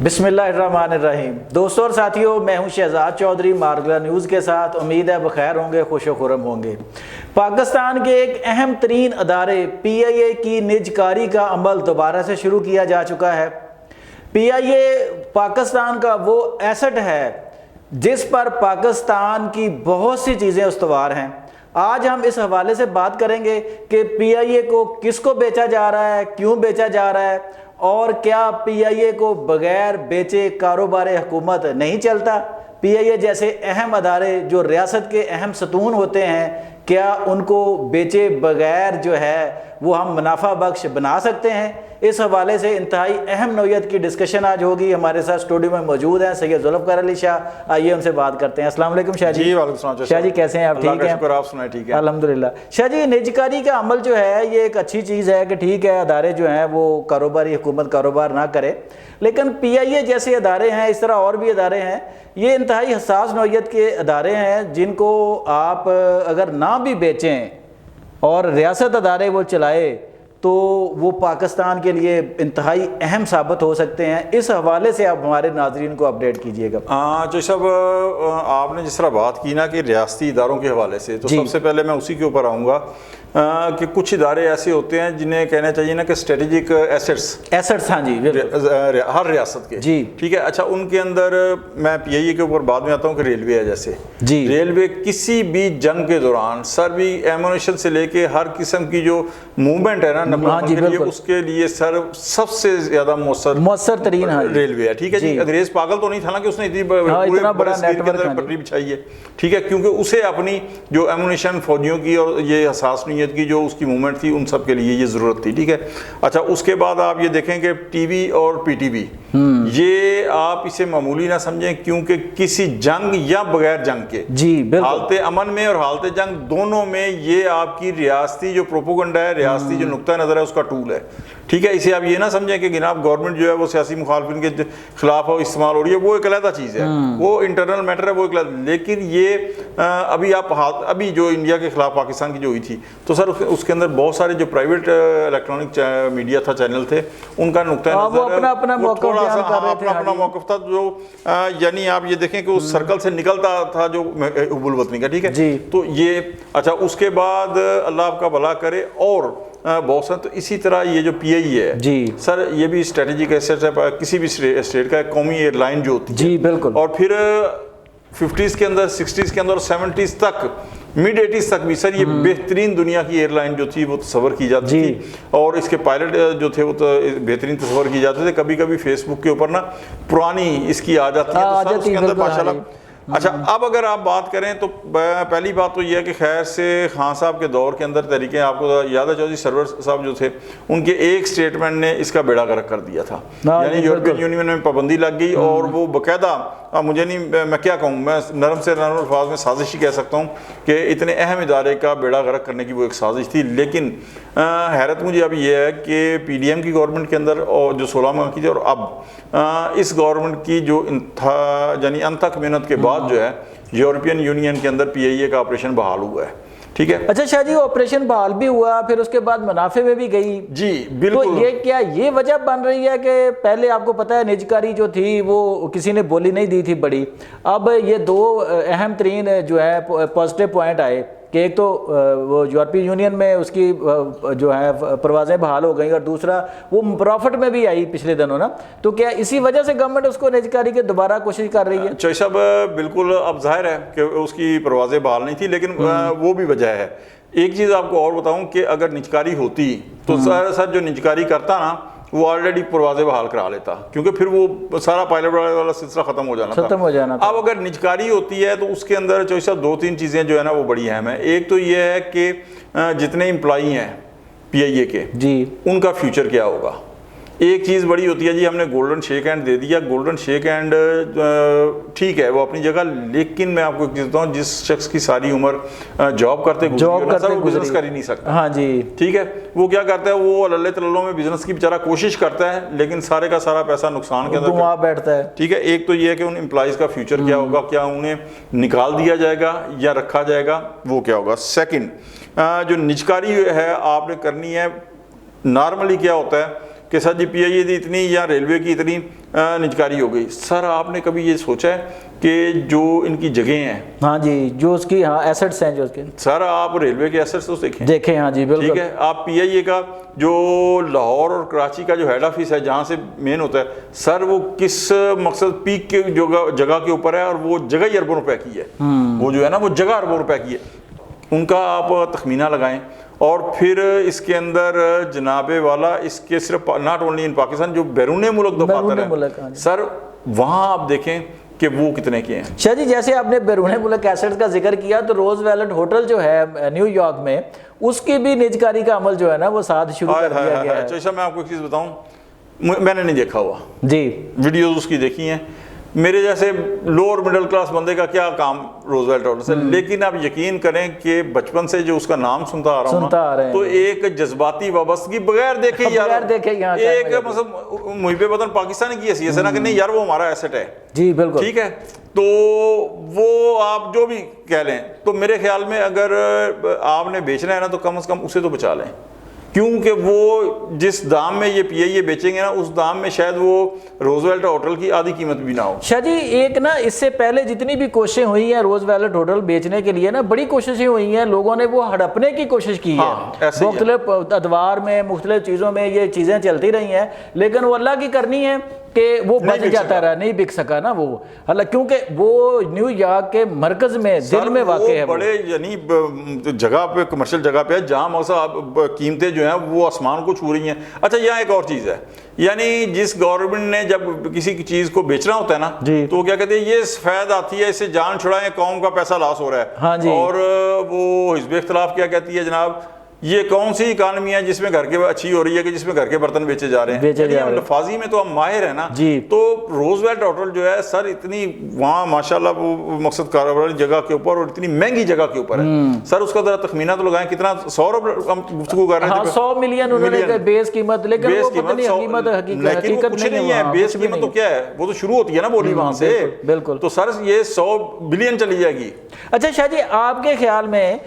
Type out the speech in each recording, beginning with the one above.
بسم اللہ الرحمن الرحیم۔ دوستوں اور ساتھیوں، میں ہوں شہزاد چودھری مارگلا نیوز کے ساتھ۔ امید ہے بخیر ہوں گے، خوش و خرم ہوں گے۔ پاکستان کے ایک اہم ترین ادارے پی آئی اے کی نجکاری کا عمل دوبارہ سے شروع کیا جا چکا ہے۔ پی آئی اے پاکستان کا وہ ایسٹ ہے جس پر پاکستان کی بہت سی چیزیں استوار ہیں۔ آج ہم اس حوالے سے بات کریں گے کہ پی آئی اے کو کس کو بیچا جا رہا ہے، کیوں بیچا جا رہا ہے، اور کیا پی آئی اے کو بغیر بیچے کاروبار حکومت نہیں چلتا۔ پی آئی اے جیسے اہم ادارے جو ریاست کے اہم ستون ہوتے ہیں، کیا ان کو بیچے بغیر جو ہے وہ ہم منافع بخش بنا سکتے ہیں؟ اس حوالے سے انتہائی اہم نوعیت کی ڈسکشن آج ہوگی۔ ہمارے ساتھ اسٹوڈیو میں موجود ہیں سید ذوالفقار علی شاہ، آئیے ان سے بات کرتے ہیں۔ السلام علیکم شاہ جی۔ وعلیکم السلام شاہ جی کیسے ہیں آپ؟ ٹھیک ہیں؟ شکر، آپ سنائیں ٹھیک ہے؟ الحمدللہ۔ شاہ جی، نجکاری کا عمل جو ہے یہ ایک اچھی چیز ہے کہ ٹھیک ہے ادارے جو ہیں وہ کاروباری حکومت کاروبار نہ کرے، لیکن پی آئی اے جیسے ادارے ہیں، اس طرح اور بھی ادارے ہیں، یہ انتہائی حساس نوعیت کے ادارے ہیں جن کو آپ اگر نہ بھی بیچیں اور ریاست ادارے وہ چلائے تو وہ پاکستان کے لیے انتہائی اہم ثابت ہو سکتے ہیں۔ اس حوالے سے آپ ہمارے ناظرین کو اپڈیٹ کیجیے گا۔ جو صاحب آپ نے جس طرح بات کی نا کہ ریاستی اداروں کے حوالے سے، تو سب سے پہلے میں اسی کے اوپر آؤں گا کہ کچھ ادارے ایسے ہوتے ہیں جنہیں کہنا چاہیے نا کہ اسٹریٹجک ایسٹس، ہاں جی، ہر ریاست کے، جی ٹھیک ہے۔ اچھا، ان کے اندر میں پی آئی اے کے اوپر بعد میں آتا ہوں کہ ریلوے ہے جیسے جی، ریلوے کسی بھی جنگ کے دوران سر بھی ایمونیشن سے لے کے ہر قسم کی جو موومنٹ ہے نا نقل کے لیے، اس کے لیے سر سب سے زیادہ مؤثر ترین ریلوے ہے، ٹھیک ہے جی۔ انگریز پاگل تو نہیں تھا نا کہ اس نے اتنی بڑے اسکیل کے اندر پٹری بچھائی ہے، ٹھیک ہے، کیونکہ اسے اپنی جو ایمونیشن فوجیوں کی اور یہ حساس نیت کی جو اس کی موومنٹ تھی ان سب کے لیے یہ ضرورت تھی، ٹھیک ہے۔ اچھا، اس کے بعد آپ یہ دیکھیں کہ ٹی وی اور پی ٹی وی، یہ آپ اسے معمولی نہ سمجھیں، کیونکہ کسی جنگ یا بغیر جنگ کے، جی بالکل، حالت امن میں اور حالت جنگ دونوں میں یہ آپ کی ریاستی جو پروپیگنڈا ہے، ریاستی جو نقطہ نظر ہے، اس کا ٹول ہے، ٹھیک ہے۔ اسے آپ یہ نہ سمجھیں کہ جناب گورنمنٹ جو ہے وہ سیاسی مخالفین کے خلاف استعمال ہو رہی ہے، وہ ایک علیحدہ چیز ہے، وہ انٹرنل میٹر ہے، وہ ایک علیحدہ، لیکن یہ ابھی جو انڈیا کے خلاف پاکستان کی جو ہوئی تھی، تو سر اس کے اندر بہت سارے جو پرائیویٹ الیکٹرانک میڈیا تھا، چینل تھے، ان کا نقطہ نظر اپنا موقف تھا، جو یعنی آپ یہ دیکھیں کہ اس سرکل سے نکلتا تھا جو حب الوطنی کا، ٹھیک ہے۔ تو یہ اچھا، اس کے بعد اللہ آپ کا بھلا کرے اور بہت سا، تو اسی طرح یہ جو پی آئی ہے جی سر، یہ بھی اسٹریٹجک ایسٹ ہے کسی بھی اسٹیٹ کا، قومی ایئر لائن جو ہوتی ہے، جی بالکل، اور پھر 50s کے اندر، 60s کے اندر اور 70s تک، مڈ 80s تک بھی سر یہ بہترین دنیا کی ایئر لائن جو تھی وہ تصور کی جاتی تھی، اور اس کے پائلٹ جو تھے وہ بہترین تصور کی جاتے تھے۔ کبھی کبھی فیس بک کے اوپر نا پرانی اس کی آ جاتی ہے، تو سر اس کے اندر ماشاءاللہ۔ اچھا، اب اگر آپ بات کریں تو پہلی بات تو یہ ہے کہ خیر سے خان صاحب کے دور کے اندر طریقے، آپ کو یاد ہے چودھری سرور صاحب جو تھے، ان کے ایک سٹیٹمنٹ نے اس کا بیڑا غرق کر دیا تھا، یعنی یورپین یونین میں پابندی لگ گئی، اور وہ باقاعدہ، مجھے نہیں، میں کیا کہوں، میں نرم سے نرم الفاظ میں سازش ہی کہہ سکتا ہوں کہ اتنے اہم ادارے کا بیڑا غرق کرنے کی وہ ایک سازش تھی۔ لیکن حیرت مجھے اب یہ ہے کہ پی ڈی ایم کی گورنمنٹ کے اندر اور جو 16 ماہ کی تھی، اور اب اس گورنمنٹ کی جو یعنی انتھک محنت کے بعد جو ہے یورپین یونین کے اندر پی آئی اے کا آپریشن بحال ہوا ہے، ٹھیک ہے۔ اچھا شاہ جی، آپریشن بحال بھی ہوا، پھر اس کے بعد منافع میں بھی گئی، جی بالکل۔ تو یہ کیا یہ وجہ بن رہی ہے کہ پہلے آپ کو پتہ ہے نجکاری جو تھی وہ کسی نے بولی نہیں دی تھی بڑی، اب یہ دو اہم ترین جو ہے پازیٹیو پوائنٹ آئے کہ ایک تو وہ یورپی یونین میں اس کی جو ہے پروازیں بحال ہو گئیں، اور دوسرا وہ پروفٹ میں بھی آئی پچھلے دنوں نا، تو کیا اسی وجہ سے گورنمنٹ اس کو نجکاری کے دوبارہ کوشش کر رہی ہے؟ چوہی صاحب بالکل، اب ظاہر ہے کہ اس کی پروازیں بحال نہیں تھی، لیکن وہ بھی وجہ ہے۔ ایک چیز آپ کو اور بتاؤں کہ اگر نجکاری ہوتی تو سر جو نجکاری کرتا نا وہ آلریڈی پروازیں بحال کرا لیتا، کیونکہ پھر وہ سارا پائلٹ والا سلسلہ ختم ہو جانا تھا۔ اب اگر نجکاری ہوتی ہے تو اس کے اندر چوہی صاحب 2-3 چیزیں جو ہے نا وہ بڑی اہم ہیں۔ ایک تو یہ ہے کہ جتنے امپلائی ہیں پی آئی اے کے، جی ان کا فیوچر کیا ہوگا۔ ایک چیز بڑی ہوتی ہے جی، ہم نے گولڈن شیک ہینڈ دے دیا، گولڈن شیک ہینڈ ٹھیک ہے وہ اپنی جگہ، لیکن میں آپ کو ایک چیز بتاؤں، جس شخص کی ساری عمر جاب کرتے وہ بزنس کر ہی نہیں سکتا، ہاں جی ٹھیک ہے، وہ کیا کرتا ہے، وہ اللہ تللوں میں بزنس کی بیچارہ کوشش کرتا ہے، لیکن سارے کا سارا پیسہ نقصان کے اندر بیٹھتا ہے، ٹھیک ہے۔ ایک تو یہ ہے کہ ان امپلائیز کا فیوچر کیا ہوگا، کیا انہیں نکال دیا جائے گا یا رکھا جائے گا، وہ کیا ہوگا۔ سیکنڈ، جو نجکاری ہے آپ نے کرنی ہے، نارملی کیا ہوتا ہے کہ سر جی پی آئی اے دی اتنی یا ریلوے کی اتنی نجکاری ہو گئی. سر آپ نے کبھی یہ سوچا ہے کہ جو ان کی جگہیں ہیں, ہاں جی, جو اس کی ایسٹس ہیں جو اس کے, سر آپ ریلوے کے ایسٹس تو دیکھیں. ہاں جی بالکل. ٹھیک ہے, آپ پی آئی اے کا جو لاہور اور کراچی کا جو ہیڈ آفس ہے جہاں سے مین ہوتا ہے, سر وہ کس مقصد پیک کے جگہ کے اوپر ہے, اور وہ جگہ ہی اربوں روپے کی ہے. وہ جو ہے نا وہ جگہ اربوں روپے کی ہے. ان کا آپ تخمینہ لگائیں. اور پھر اس کے اندر جناب والا اس کے صرف ناٹ اونلی ان پاکستان, جو بیرون ملک دفاتر ہیں سر, وہاں آپ دیکھیں کہ وہ کتنے کے ہیں. شاہ جی جیسے آپ نے بیرون ملک ایسٹس کا ذکر کیا, تو روز ویلٹ ہوٹل جو ہے نیو یارک میں, اس کی بھی نجکاری کا عمل جو ہے نا وہ ساتھ شروع کر دیا گیا ہے. اچھا میں آپ کو ایک چیز بتاؤں, میں نے نہیں دیکھا ہوا جی, ویڈیوز اس کی دیکھی ہیں. میرے جیسے لوور مڈل کلاس بندے کا کیا کام روز ویلٹ ہوٹل سے, لیکن آپ یقین کریں کہ بچپن سے جو اس کا نام سنتا آ رہا ہوں تو ایک جذباتی وابستگی بغیر دیکھے یار, ایک مطلب محب وطن پاکستان کی حیثیت سے نا کہ نہیں یار وہ ہمارا ایسٹ ہے. جی بالکل. ٹھیک ہے, تو وہ آپ جو بھی کہہ لیں, تو میرے خیال میں اگر آپ نے بیچنا ہے نا تو کم از کم اسے تو بچا لیں, کیونکہ وہ جس دام میں یہ پی آئی اے بیچیں گے نا, اس دام میں شاید وہ روز ویلٹ ہوٹل کی آدھی قیمت بھی نہ ہو. شاہ جی ایک نا اس سے پہلے جتنی بھی کوششیں ہوئی ہیں روز ویلٹ ہوٹل بیچنے کے لیے نا, بڑی کوششیں ہوئی ہیں, لوگوں نے وہ ہڑپنے کی کوشش کی ہے. مختلف ادوار میں مختلف چیزوں میں یہ چیزیں چلتی رہی ہیں, لیکن وہ اللہ کی کرنی ہے کہ وہ بچ جاتا رہا, نہیں بک سکا نا وہ, کیونکہ وہ نیو یارک کے مرکز میں دل میں واقع ہے, بڑے یعنی جگہ پہ, کمرشل جگہ پہ, جہاں مقصد قیمتیں جو ہیں وہ آسمان کو چھو رہی ہیں. اچھا یہاں ایک اور چیز ہے, یعنی جس گورنمنٹ نے جب کسی کی چیز کو بیچنا ہوتا ہے نا, تو وہ کیا کہتے ہیں, یہ سفید آتی ہے, اس سے جان چھڑائیں, قوم کا پیسہ لاس ہو رہا ہے. اور وہ حزب اختلاف کیا کہتی ہے جناب, یہ کون سی اکانومی ہے جس میں گھر کے اچھی ہو رہی ہے کہ جس میں گھر کے برتن بیچے جا رہے ہیں. لفاظی میں تو ہم ماہر ہیں نا. تو روز ویلٹ ہوٹل جو ہے سر اتنی وہاں ماشاءاللہ وہ مقصد کاروباری جگہ کے اوپر اور اتنی مہنگی جگہ کے اوپر ہے. سر اس کا ذرا تخمینہ تو لگائیں, کتنا 100 ارب ہم گفتگو کر رہے ہیں, 100 ملین انہوں نے بیس قیمت, لیکن وہ پتہ نہیں حقیقت نہیں ہے. بیس قیمت تو کیا ہے, وہ تو شروع ہوتی ہے نا بولی وہاں سے. بالکل. تو سر یہ 100 بلین چلی جائے گی. اچھا شاہ جی آپ کے خیال میں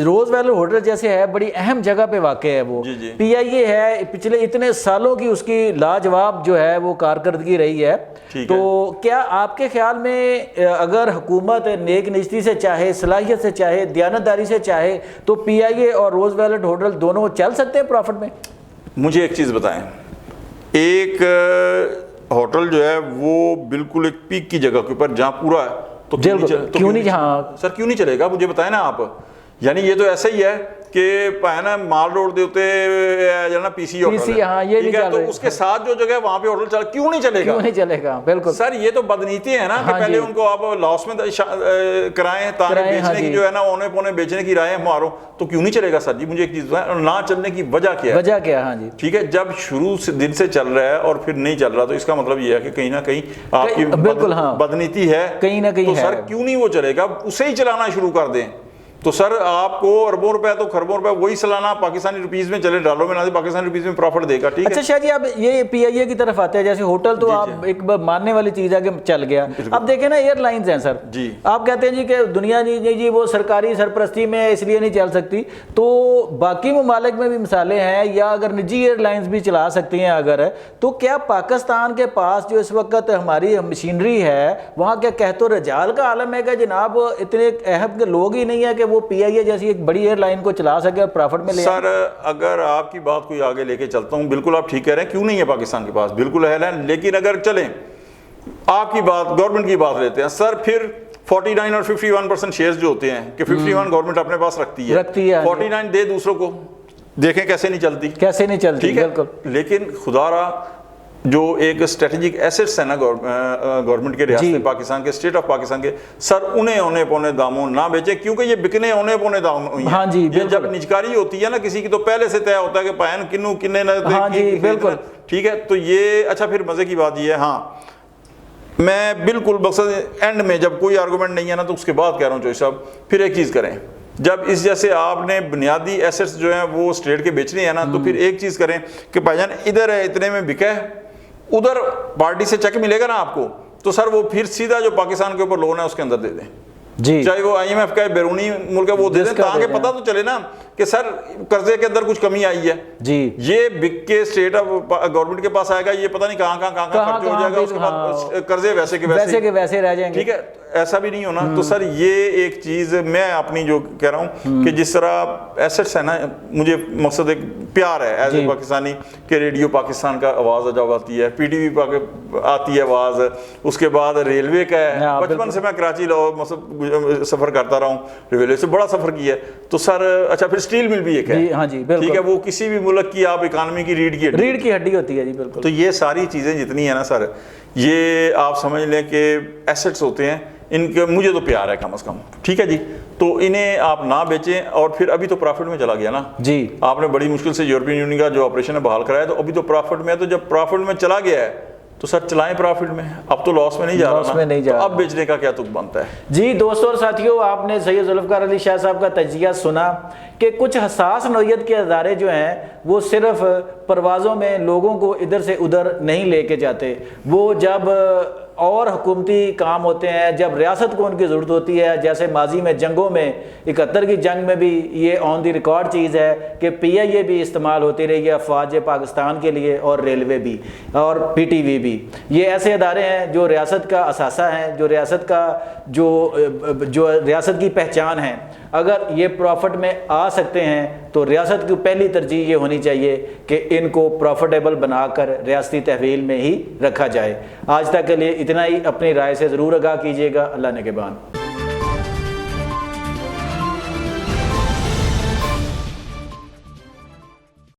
روز ویلٹ ہوٹل جیسے ہے, بڑی اہم جگہ پہ واقع ہے, وہ پی آئی اے ہے, پچھلے اتنے سالوں کی اس کی لاجواب جو ہے وہ کارکردگی رہی ہے. تو کیا آپ کے خیال میں اگر حکومت نیک نیستی سے چاہے, صلاحیت سے چاہے, دیانتداری سے چاہے, تو پی آئی اے اور روز ویلٹ ہوٹل دونوں چل سکتے ہیں پروفٹ میں؟ مجھے ایک چیز بتائیں, ایک ہوٹل جو ہے وہ بالکل ایک پیک کی جگہ کے اوپر جہاں پورا ہے, تو کیوں نہیں, ہاں سر کیوں نہیں چلے گا, مجھے بتائیں نا آپ. یعنی یہ تو ایسا ہی ہے کہ نا مال روڈ دے ہوتے جو نا پی سی ہوٹل ہے, تو اس کے ساتھ جو جگہ ہے وہاں پہ ہوٹل چل, کیوں نہیں چلے گا, کیوں نہیں چلے گا. بالکل سر یہ تو بدنیتی ہے نا کہ پہلے ان کو آپ لاس میں کرائیں تاکہ بیچنے کی جو ہے نا اونے پونے بیچنے کی رائے مارو, تو کیوں نہیں چلے گا. سر جی مجھے ایک چیز بتائیں, اور نہ چلنے کی وجہ کیا ہے, وجہ کیا؟ ہاں جی ٹھیک ہے, جب شروع سے دن سے چل رہا ہے اور پھر نہیں چل رہا, تو اس کا مطلب یہ ہے کہ کہیں نہ کہیں آپ کی بالکل بدنیتی ہے کہیں نہ کہیں. تو سر کیوں نہیں وہ چلے گا, اسے ہی چلانا شروع کر دیں. تو سر آپ کو اربوں روپے تو خربوں روپے وہی سالانہ پاکستانی روپیز میں چلے, ڈالروں میں نہ دے, پاکستانی روپیز میں پروفٹ دے گا. ٹھیک ہے. اچھا شاہ جی آپ یہ پی آئی اے کی طرف آتے ہیں, جیسے ہوٹل تو آپ ایک ماننے والی چیز ہے کہ چل گیا. اب دیکھیں نا ایئر لائنز ہیں سر, آپ کہتے ہیں جی کہ دنیا جی وہ سرکاری سرپرستی میں اس لیے نہیں چل سکتی, تو باقی ممالک میں بھی مثالیں ہیں, یا اگر نجی ایئر لائنز بھی چلا سکتی ہیں اگر, تو کیا پاکستان کے پاس جو اس وقت ہماری مشینری ہے وہاں کیا کہت و رجال کا عالم ہے کہ جناب اتنے اہم کے لوگ ہی نہیں ہے کہ وہ پی آئی اے جیسی ایک بڑی ایئر لائن کو چلا سکے اور پروفٹ میں لے؟ سر اگر آپ کی بات کوئی آگے لے کے چلتا ہوں, بالکل آپ ٹھیک کہہ رہے ہیں, کیوں نہیں ہے پاکستان کے پاس, بالکل اہل ہے. لیکن اگر چلیں آپ کی بات گورنمنٹ کی بات لیتے ہیں سر, پھر 49 اور 51% شیئرز جو ہوتے ہیں کہ 51 گورنمنٹ اپنے پاس رکھتی ہے, 49 دے دوسروں کو, دیکھیں کیسے نہیں چلتی. ٹھیک ہے, لیکن خدا را جو ایک اسٹریٹجک ایسٹس ہیں نا گورنمنٹ کے, ریاست پاکستان کے, اسٹیٹ آف پاکستان کے, سر انہیں اونے پونے داموں نہ بیچیں, کیونکہ یہ بکنے اونے پونے دام ہوئی ہیں. یہ جب نجکاری ہوتی ہے نا کسی کی, تو پہلے سے طے ہوتا ہے کہ پائن کنوں کنے نہ. ٹھیک ہے, تو یہ اچھا پھر مزے کی بات یہ ہے, ہاں میں بالکل مقصد اینڈ میں جب کوئی آرگومنٹ نہیں ہے نا تو اس کے بعد کہہ رہا ہوں چوہے صاحب, پھر ایک چیز کریں, جب اس جیسے آپ نے بنیادی ایسٹس جو ہیں وہ اسٹیٹ کے بیچنے ہیں نا, تو پھر ایک چیز کریں کہ بھائی جان ادھر ہے اتنے میں بکا ہے, ادھر پارٹی سے چیک ملے گا نا آپ کو, تو سر وہ پھر سیدھا جو پاکستان کے اوپر لون ہے اس کے اندر دے دیں, چاہے وہ آئی ایم ایف کا ہے, بیرونی ملک ہے, وہ دے دیں, تاکہ پتہ تو چلے نا کہ سر قرضے کے اندر کچھ کمی آئی ہے جی یہ بک کے اسٹیٹ گورنمنٹ کے پاس آئے گا, یہ پتہ نہیں کہاں خرچ ہو جائے گا, اس کے بعد قرضے ویسے کے ویسے رہ جائیں گے. ٹھیک ہے, ایسا بھی نہیں ہونا. تو سر یہ ایک چیز میں اپنی جو کہہ رہا ہوں کہ جس طرح ایسٹس ہے نا, مجھے مقصد ایک پیار ہے ایز اے پاکستانی کہ ریڈیو پاکستان کا آواز جب آتی ہے, پی ٹی وی آتی ہے آواز, اس کے بعد ریلوے کا ہے. بچپن سے میں کراچی سفر کرتا رہا ہوں, ریلوے سے بڑا سفر کیا ہے. تو سر اچھا پھر اسٹیل مل بھی ایک ہے, ٹھیک ہے, وہ کسی بھی ملک کی آپ اکانومی کی ریڑھ کی ہڈی ہوتی ہے. جی بالکل. تو یہ ساری چیزیں جتنی ہیں نا سر, یہ آپ سمجھ لیں کہ ایسٹس ہوتے ہیں, ان کے مجھے تو پیار ہے کم از کم, ٹھیک ہے جی. تو انہیں آپ نہ بیچیں, اور پھر ابھی تو پرافٹ میں چلا گیا نا جی, آپ نے بڑی مشکل سے یورپین یونین کا جو آپریشن ہے بحال کرایا, تو ابھی تو پرافٹ میں ہے. تو جب پرافٹ میں چلا گیا ہے تو سر چلائیں پرافٹ میں, اب تو لاس میں نہیں جا رہا نا, تو اب بیچنے کا کیا تک بنتا ہے. جی دوستوں اور ساتھیوں, آپ نے سید ذوالفقار علی شاہ صاحب کا تجزیہ سنا کہ کچھ حساس نوعیت کے ادارے جو ہیں وہ صرف پروازوں میں لوگوں کو ادھر سے ادھر نہیں لے کے جاتے. وہ جب اور حکومتی کام ہوتے ہیں, جب ریاست کو ان کی ضرورت ہوتی ہے, جیسے ماضی میں جنگوں میں 71 کی جنگ میں بھی یہ آن دی ریکارڈ چیز ہے کہ پی آئی اے بھی استعمال ہوتی رہی ہے افواج پاکستان کے لیے, اور ریلوے بھی, اور پی ٹی وی بھی. یہ ایسے ادارے ہیں جو ریاست کا اثاثہ ہیں, جو ریاست کا جو ریاست کی پہچان ہے. اگر یہ پروفٹ میں آ سکتے ہیں تو ریاست کی پہلی ترجیح یہ ہونی چاہیے کہ ان کو پروفٹیبل بنا کر ریاستی تحویل میں ہی رکھا جائے. آج تک کے لیے اتنا ہی. اپنی رائے سے ضرور آگاہ کیجیے گا. اللہ نگہبان.